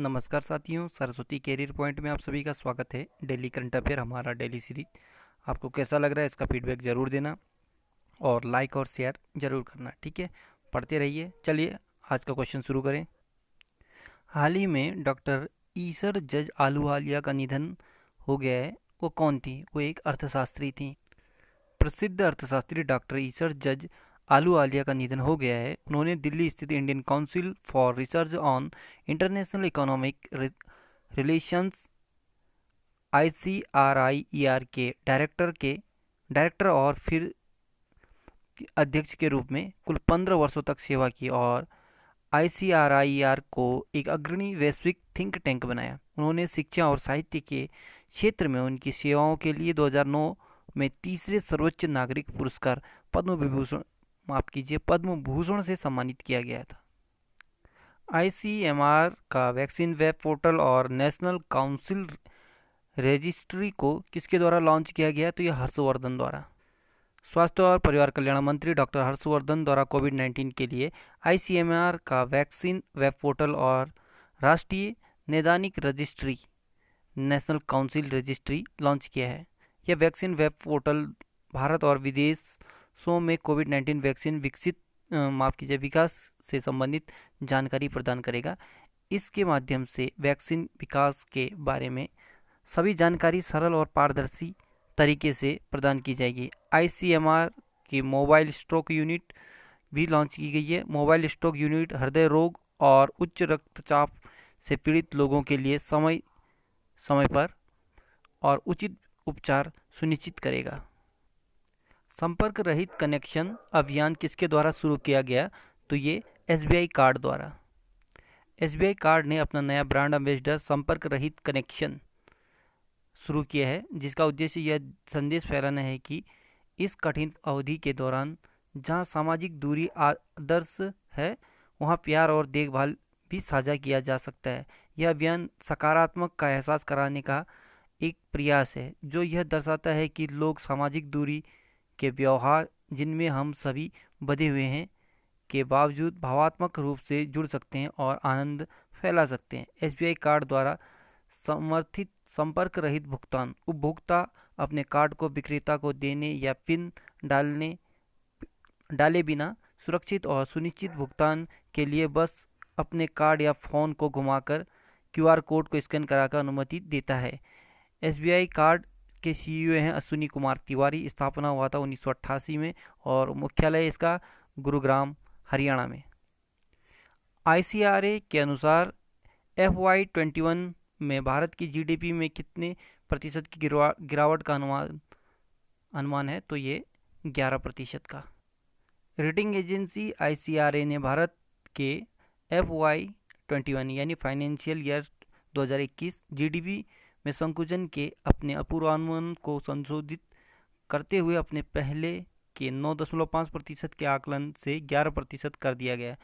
नमस्कार साथियों, Saraswati career point में आप सभी का स्वागत है। डेली करंट अफेयर हमारा डेली सीरीज आपको कैसा लग रहा है इसका फीडबैक ज़रूर देना और लाइक और शेयर ज़रूर करना। ठीक है, पढ़ते रहिए। चलिए आज का क्वेश्चन शुरू करें। हाल ही में डॉक्टर ईसर जज आलूवालिया का निधन हो गया है। वो कौन थी? वो एक अर्थशास्त्री थी। प्रसिद्ध अर्थशास्त्री डॉक्टर ईसर जज आलूवालिया का निधन हो गया है। उन्होंने दिल्ली स्थित Indian council for research on international economic relations ICRIER के डायरेक्टर और फिर अध्यक्ष के रूप में कुल 15 वर्षों तक सेवा की और ICRIER को एक अग्रणी वैश्विक थिंक टैंक बनाया। उन्होंने शिक्षा और साहित्य के क्षेत्र में उनकी सेवाओं के लिए 2009 में तीसरे सर्वोच्च नागरिक पुरस्कार पद्म भूषण से सम्मानित किया गया था। ICMR का वैक्सीन वेब पोर्टल और नेशनल काउंसिल रजिस्ट्री को किसके द्वारा लॉन्च किया गया? तो यह हर्षवर्धन द्वारा। स्वास्थ्य और परिवार कल्याण मंत्री डॉक्टर हर्षवर्धन द्वारा कोविड-19 के लिए ICMR का वैक्सीन वेब पोर्टल और राष्ट्रीय नैदानिक registry national council registry launch किया है। यह वैक्सीन वेब पोर्टल भारत और विदेशों में कोविड-19 वैक्सीन विकास से संबंधित जानकारी प्रदान करेगा। इसके माध्यम से वैक्सीन विकास के बारे में सभी जानकारी सरल और पारदर्शी तरीके से प्रदान की जाएगी। ICMR की मोबाइल स्ट्रोक यूनिट भी लॉन्च की गई है। मोबाइल स्ट्रोक यूनिट हृदय रोग और उच्च रक्तचाप से पीड़ित लोगों के लिए समय समय पर और उचित उपचार सुनिश्चित करेगा। संपर्क रहित कनेक्शन अभियान किसके द्वारा शुरू किया गया? तो ये SBI कार्ड द्वारा। SBI कार्ड ने अपना नया ब्रांड एम्बेसडर संपर्क रहित कनेक्शन शुरू किया है, जिसका उद्देश्य यह संदेश फैलाना है कि इस कठिन अवधि के दौरान जहां सामाजिक दूरी आदर्श है, वहां प्यार और देखभाल भी साझा किया जा सकता है। यह अभियान सकारात्मक का एहसास कराने का एक प्रयास है, जो यह दर्शाता है कि लोग सामाजिक दूरी के व्यवहार जिनमें हम सभी बंधे हुए हैं के बावजूद भावनात्मक रूप से जुड़ सकते हैं और आनंद फैला सकते हैं। SBI कार्ड द्वारा समर्थित संपर्क रहित भुगतान उपभोक्ता अपने कार्ड को विक्रेता को देने या पिन डाले बिना सुरक्षित और सुनिश्चित भुगतान के लिए बस अपने कार्ड या फ़ोन को घुमाकर QR कोड को स्कैन कराकर अनुमति देता है। SBI कार्ड के CEO हैं अश्विनी कुमार तिवारी। स्थापना हुआ था 1988 में और मुख्यालय इसका गुरुग्राम हरियाणा में। ICRA के अनुसार FY21 में भारत की GDP में कितने प्रतिशत की गिरावट का अनुमान है? तो ये 11% का। रेटिंग एजेंसी ICRA ने भारत के FY21 यानी फाइनेंशियल ईयर 2021 GDP में संकुचन के अपने पूर्वानुमान को संशोधित करते हुए अपने पहले के 9.5% के आकलन से 11% कर दिया गया।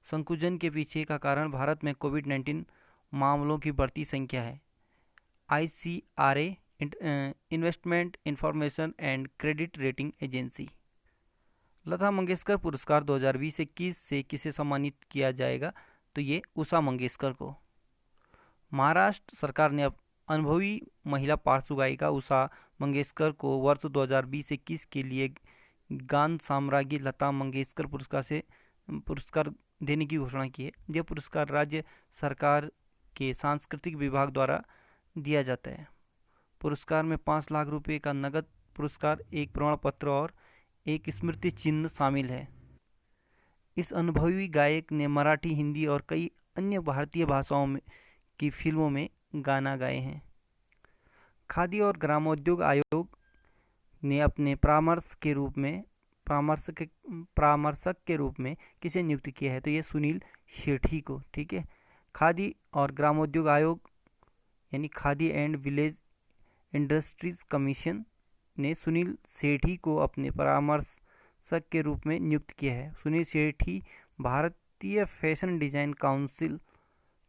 संकुचन के पीछे का कारण भारत में कोविड-19 मामलों की बढ़ती संख्या है। ICRA investment information and credit rating agency. Lata Mangeshkar पुरस्कार 2020-21 से किसे सम्मानित किया जाएगा? तो ये उषा मंगेशकर को। महाराष्ट्र सरकार ने अनुभवी महिला पार्श्व गायिका उषा मंगेशकर को वर्ष 2020-21 के लिए गान साम्राज्ञी लता मंगेशकर पुरस्कार देने की घोषणा की है। यह पुरस्कार राज्य सरकार के सांस्कृतिक विभाग द्वारा दिया जाता है। पुरस्कार में 5 लाख रुपए का नगद पुरस्कार, एक प्रमाण पत्र और एक स्मृति चिन्ह शामिल है। इस अनुभवी गायक ने मराठी, हिंदी और कई अन्य भारतीय भाषाओं की फिल्मों में गाना गाए हैं। खादी और ग्रामोद्योग आयोग ने अपने परामर्शक के रूप में किसे नियुक्त किया है? तो ये सुनील सेठी को। ठीक है, खादी और ग्रामोद्योग आयोग यानी khadi and village industries commission ने सुनील सेठी को अपने परामर्शक के रूप में नियुक्त किया है। सुनील सेठी भारतीय फैशन डिजाइन काउंसिल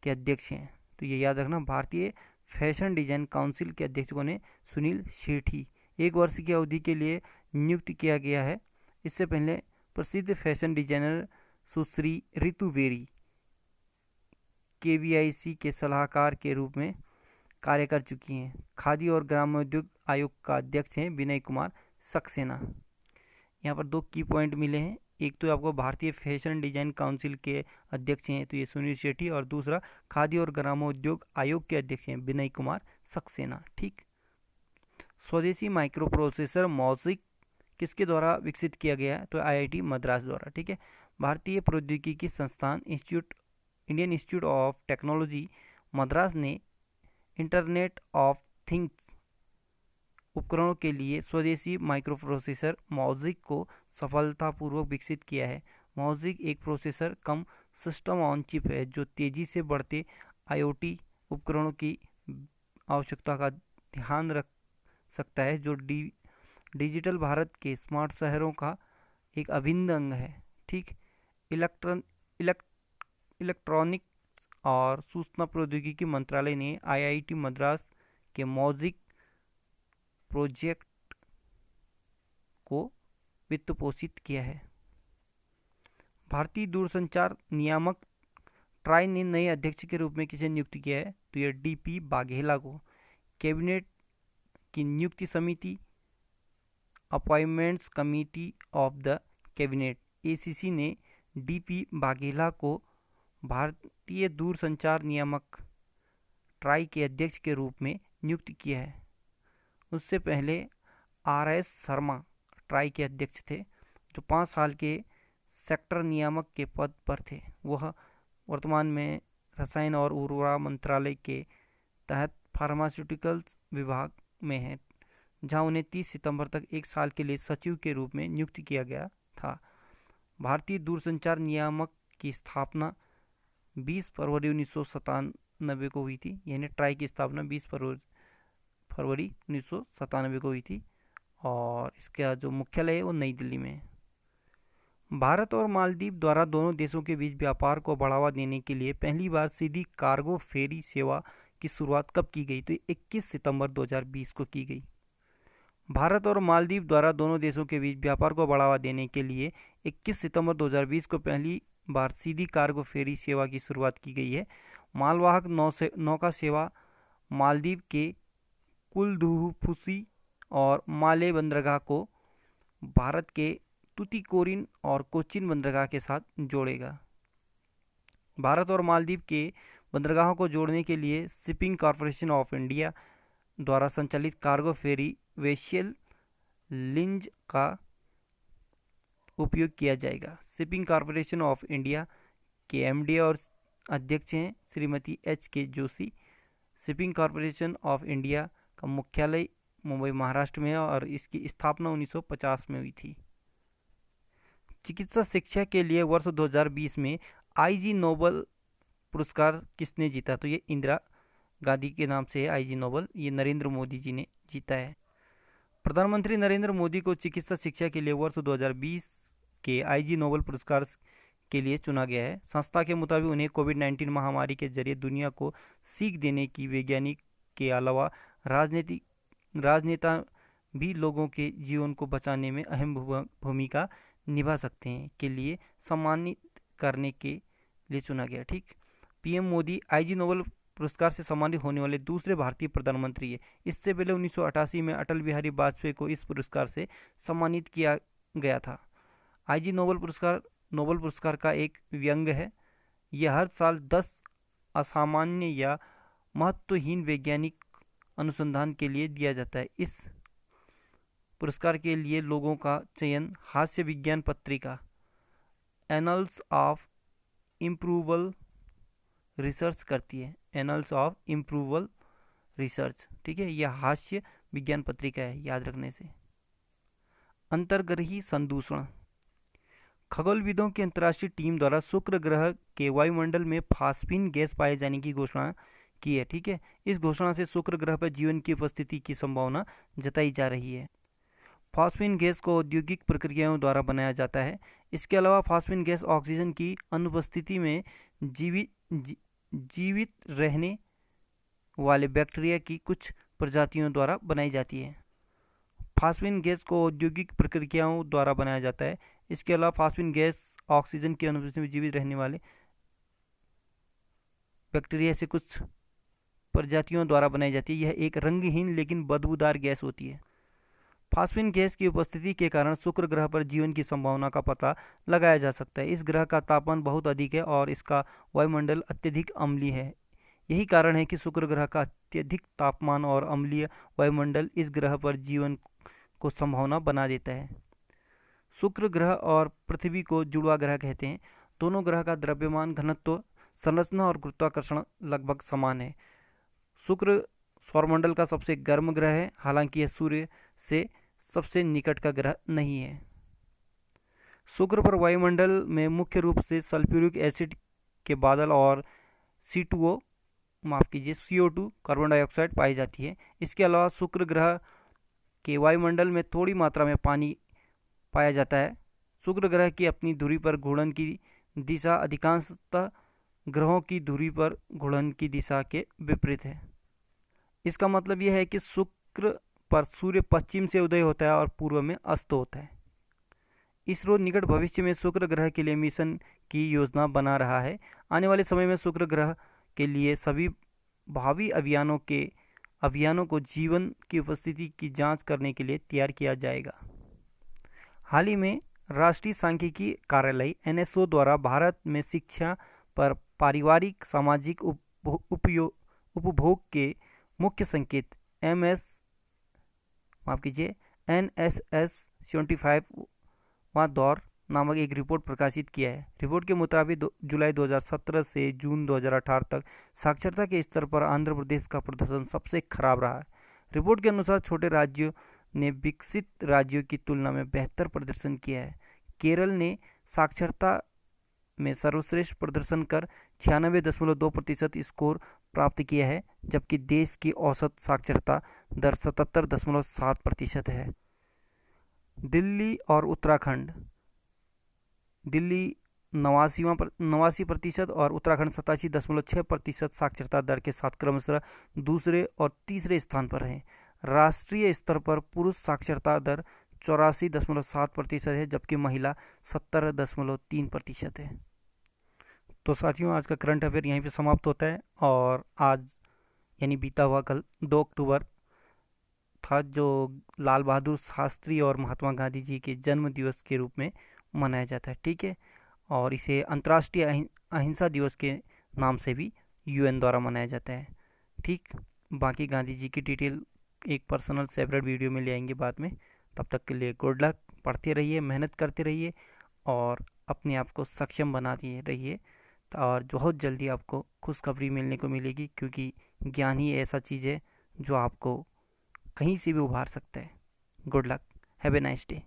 के अध्यक्ष हैं। तो ये याद रखना, भारतीय फैशन डिजाइन काउंसिल के अध्यक्ष को ने सुनील सेठी 1 वर्ष की अवधि के लिए नियुक्त किया गया है। इससे पहले प्रसिद्ध फैशन डिजाइनर सुश्री रितु बेरी केवीआईसी के सलाहकार के रूप में कार्य कर चुकी हैं। खादी और ग्रामोद्योग आयोग का अध्यक्ष हैं विनय कुमार सक्सेना। यहाँ पर दो की पॉइंट मिले हैं, एक तो आपको भारतीय फैशन डिजाइन काउंसिल के अध्यक्ष हैं तो ये सुनील शेट्टी, और दूसरा खादी और ग्रामोद्योग आयोग के अध्यक्ष हैं विनय कुमार सक्सेना। ठीक। स्वदेशी माइक्रो प्रोसेसर मॉजिक किसके द्वारा विकसित किया गया है? तो आईआईटी मद्रास द्वारा। ठीक है। भारतीय प्रौद्योगिकी संस्थान Indian institute of technology Madras ने इंटरनेट ऑफ थिंग्स उपकरणों के लिए स्वदेशी माइक्रोप्रोसेसर मॉजिक को सफलतापूर्वक विकसित किया है। मॉजिक एक processor come system on chip है जो तेजी से बढ़ते आईओटी उपकरणों की आवश्यकता का ध्यान रख सकता है, जो डिजिटल भारत के स्मार्ट शहरों का एक अभिन्न अंग है। ठीक। इलेक्ट्रॉनिक्स और सूचना प्रौद्योगिकी मंत्रालय ने आईआईटी मद्रास के मॉजिक प्रोजेक्ट को वित्त पोषित किया है। भारतीय दूरसंचार नियामक ट्राई ने नए अध्यक्ष के रूप में किसे नियुक्त किया है? तो यह डीपी बाघेला को। कैबिनेट की नियुक्ति समिति appointments committee of the cabinet ACC ने डीपी बाघेला को भारतीय दूरसंचार नियामक ट्राई के अध्यक्ष के रूप में नियुक्त किया है। उससे पहले आरएस शर्मा ट्राई के अध्यक्ष थे, जो 5 साल के सेक्टर नियामक के पद पर थे। वह वर्तमान में रसायन और उर्वरक मंत्रालय के तहत फार्मास्यूटिकल्स विभाग में हैं, जहां उन्हें 30 सितंबर तक 1 साल के लिए सचिव के रूप में नियुक्त किया गया था। भारतीय दूरसंचार नियामक की स्थापना 20 फरवरी 1997 को हुई थी, यानी ट्राई की स्थापना 20 फरवरी 1997 को हुई थी, और इसका जो मुख्यालय है वो नई दिल्ली में है। भारत और मालदीव द्वारा दोनों देशों के बीच व्यापार को बढ़ावा देने के लिए पहली बार सीधी कार्गो फेरी सेवा की शुरुआत कब की गई? तो 21 सितंबर 2020 को की गई। भारत और मालदीव द्वारा दोनों देशों के बीच व्यापार को बढ़ावा देने के लिए 21 सितंबर 2020 को पहली बार सीधी कार्गो फेरी सेवा की शुरुआत की गई है। मालवाहक नौका सेवा मालदीव के कुलधुफुसी और माले बंदरगाह को भारत के तुतीकोरिन और कोचीन बंदरगाह के साथ जोड़ेगा। भारत और मालदीव के बंदरगाहों को जोड़ने के लिए शिपिंग कॉरपोरेशन ऑफ इंडिया द्वारा संचालित कार्गो फेरी वेसल लिंज का उपयोग किया जाएगा। शिपिंग कॉरपोरेशन ऑफ इंडिया के एमडी और अध्यक्ष हैं Shrimati HK. Joshi. Shipping corporation of India का मुख्यालय मुंबई महाराष्ट्र में है और इसकी स्थापना 1950 में हुई थी। चिकित्सा शिक्षा के लिए वर्ष 2020 में आईजी नोबल पुरस्कार किसने जीता? तो ये इंदिरा गांधी के नाम से है आईजी नोबल, ये नरेंद्र मोदी जी ने जीता है। प्रधानमंत्री नरेंद्र मोदी को चिकित्सा शिक्षा के लिए वर्ष 2020 के आईजी नोबल पुरस्कार के लिए चुना गया है। संस्था के मुताबिक उन्हें कोविड-19 महामारी के जरिए दुनिया को सीख देने की वैज्ञानिक के अलावा राजनेता भी लोगों के जीवन को बचाने में अहम भूमिका निभा सकते हैं के लिए सम्मानित करने के लिए चुना गया। ठीक। पीएम मोदी आईजी नोबल पुरस्कार से सम्मानित होने वाले दूसरे भारतीय प्रधानमंत्री है। इससे पहले 1988 में अटल बिहारी वाजपेयी को इस पुरस्कार से सम्मानित किया गया था। आईजी नोबल पुरस्कार का एक व्यंग है। यह हर साल 10 असामान्य या महत्वहीन वैज्ञानिक अनुसंधान के लिए दिया जाता है। इस पुरस्कार के लिए लोगों का चयन हास्य विज्ञान पत्रिका एनल्स ऑफ इम्प्रूवल रिसर्च करती है। एनल्स ऑफ इम्प्रूवल रिसर्च, ठीक है, यह हास्य विज्ञान पत्रिका है, याद रखने से। अंतर्ग्रही संदूषण। खगोलविदों की अंतर्राष्ट्रीय टीम द्वारा शुक्र ग्रह के वायुमंडल में फास्फीन गैस पाए जाने की घोषणा की है। ठीक है। इस घोषणा से शुक्र ग्रह पर जीवन की उपस्थिति की संभावना जताई जा रही है। फास्फीन गैस को औद्योगिक प्रक्रियाओं द्वारा बनाया जाता है। इसके अलावा फास्फीन गैस ऑक्सीजन की अनुपस्थिति में जीवित रहने वाले बैक्टीरिया की कुछ प्रजातियों द्वारा बनाई जाती है। फास्फीन गैस को औद्योगिक प्रक्रियाओं द्वारा बनाया जाता है। इसके अलावा फास्फीन गैस ऑक्सीजन की अनुपस्थिति में जीवित रहने वाले बैक्टीरिया से कुछ प्रजातियों द्वारा बनाई जाती है। यह एक रंगहीन लेकिन बदबूदार गैस होती है। फास्फिन गैस की उपस्थिति के कारण शुक्र ग्रह पर जीवन की संभावना का पता लगाया जा सकता है। इस ग्रह का तापमान बहुत अधिक है और इसका वायुमंडल अत्यधिक अम्लीय है। यही कारण है कि शुक्र ग्रह का अत्यधिक तापमान और अम्लीय वायुमंडल इस ग्रह पर जीवन को संभावना बना देता है। शुक्र ग्रह और पृथ्वी को जुड़वा ग्रह कहते हैं। दोनों ग्रह का द्रव्यमान, घनत्व, संरचना और गुरुत्वाकर्षण लगभग समान है। शुक्र सौरमंडल का सबसे गर्म ग्रह है, हालांकि यह सूर्य से सबसे निकट का ग्रह नहीं है। शुक्र पर वायुमंडल में मुख्य रूप से सल्फ्यूरिक एसिड के बादल और C2O माफ कीजिए CO2 कार्बन डाइऑक्साइड पाई जाती है। इसके अलावा शुक्र ग्रह के वायुमंडल में थोड़ी मात्रा में पानी पाया जाता है। शुक्र ग्रह की अपनी धुरी पर घूर्णन की दिशा अधिकांशतः ग्रहों की धुरी पर घूर्णन की दिशा के विपरीत है। इसका मतलब यह है कि शुक्र पर सूर्य पश्चिम से उदय होता है और पूर्व में अस्त होता है। इसरो निकट भविष्य में शुक्र ग्रह के लिए मिशन की योजना बना रहा है। आने वाले समय में शुक्र ग्रह के लिए सभी भावी अभियानों को जीवन की उपस्थिति की जांच करने के लिए तैयार किया जाएगा। हाल ही में राष्ट्रीय सांख्यिकी कार्यालय NSO द्वारा भारत में शिक्षा पर पारिवारिक सामाजिक उपभोग के मुख्य संकेत NSS 75वां दौर नामक एक रिपोर्ट प्रकाशित किया है। रिपोर्ट के मुताबिक जुलाई 2017 से जून 2018 तक साक्षरता के स्तर पर आंध्र प्रदेश का प्रदर्शन सबसे खराब रहा है। रिपोर्ट के अनुसार छोटे राज्यों ने विकसित राज्यों की तुलना में बेहतर प्रदर्शन किया है। केरल ने साक्षरता में सर्वश्रेष्ठ प्रदर्शन कर 96.2% स्कोर प्राप्त किया है, जबकि देश की औसत साक्षरता दर 77.7% है। दिल्ली और उत्तराखंड, दिल्ली 89% और उत्तराखंड 87.6% साक्षरता दर के साथ क्रमशः दूसरे और तीसरे स्थान पर हैं। राष्ट्रीय स्तर पर पुरुष साक्षरता दर 84.7% है, जबकि महिला 70.3% है। तो साथियों, आज का करंट अफेयर यहीं पे समाप्त होता है। और आज यानी बीता हुआ कल 2 अक्टूबर था, जो लाल बहादुर शास्त्री और महात्मा गांधी जी के जन्म दिवस के रूप में मनाया जाता है। ठीक है, और इसे अंतर्राष्ट्रीय अहिंसा दिवस के नाम से भी UN द्वारा मनाया जाता है। ठीक, बाकी गांधी जी की डिटेल एक पर्सनल सेपरेट वीडियो में ले आएंगे बाद में। तब तक के लिए गुड लक, पढ़ते रहिए, मेहनत करते रहिए और अपने आप को सक्षम बनाते रहिए। और बहुत जल्दी आपको खुशखबरी मिलने को मिलेगी, क्योंकि ज्ञान ही ऐसा चीज़ है जो आपको कहीं से भी उभार सकता है। Good luck, have a nice day.